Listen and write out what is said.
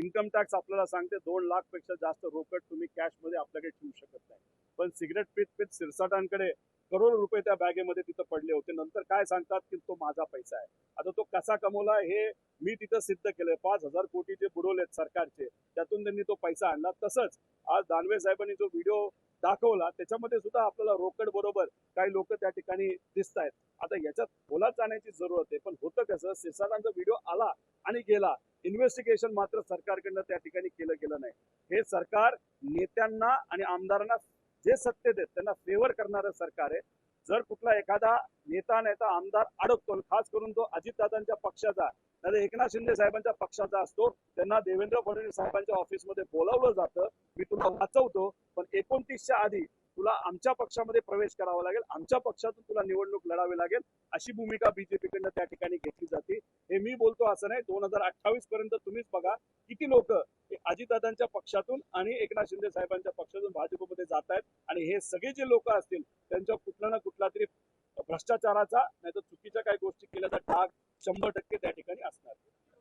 Income tax आपल्याला सांगते 2 लाख पेक्षा जास्त रोकड तुम्ही कॅश मध्ये आपल्याकडे ठेवू शकत नाही. पण सिगरेट पीत पीत सिरसाटांकडे करोड रुपये त्या बॅगेमध्ये तिथं पडले होते. नंतर काय सांगतात की तो माझा पैसा आहे. आता तो कसा कमवला हे मी तिथं सिद्ध केलंय. 5,000 कोटी जे बुडवलेत सरकारचे, त्यातून त्यांनी तो पैसा आणला. तसंच आज दानवे साहेबांनी जो व्हिडिओ दाखवला त्याच्यामध्ये सुद्धा आपल्याला रोकड बरोबर काही लोक त्या ठिकाणी दिसत आहेत. आता याच्यात खोलात जाण्याची जरूरत आहे. पण होतं कसं, सिरसाटांचा व्हिडिओ आला आणि गेला, इन्व्हेस्टिगेशन मात्र सरकारकडनं त्या ठिकाणी केलं गेलं नाही. हे सरकार नेत्यांना आणि आमदारांना जे सत्तेत आहेत त्यांना फेवर करणारं सरकार आहे. जर कुठला एखादा नेता नाही तर आमदार अडकतो, खास करून तो अजितदादांच्या पक्षाचा नाही एकनाथ शिंदे साहेबांच्या पक्षाचा असतो, त्यांना देवेंद्र फडणवीस साहेबांच्या ऑफिसमध्ये बोलावलं जातं, मी तुला वाचवतो पण 29च्या आधी तुला आमच्या पक्षामध्ये प्रवेश करावा लागेल, आमच्या पक्षातून तुला निवडणूक लढावी लागेल, अशी भूमिका बीजेपीकडनं त्या ठिकाणी घेतली जाते. हे मी बोलतो असं नाही. 2028 पर्यंत तुम्हीच बघा किती लोक अजितदादांच्या पक्षातून आणि एकनाथ शिंदे साहेबांच्या पक्षातून भाजपमध्ये जात आहेत. आणि हे सगळे जे लोक असतील त्यांच्या कुठला ना कुठला तरी भ्रष्टाचाराचा नाही तर चुकीच्या काही गोष्टी केल्याचा डाग 100% त्या ठिकाणी असणार.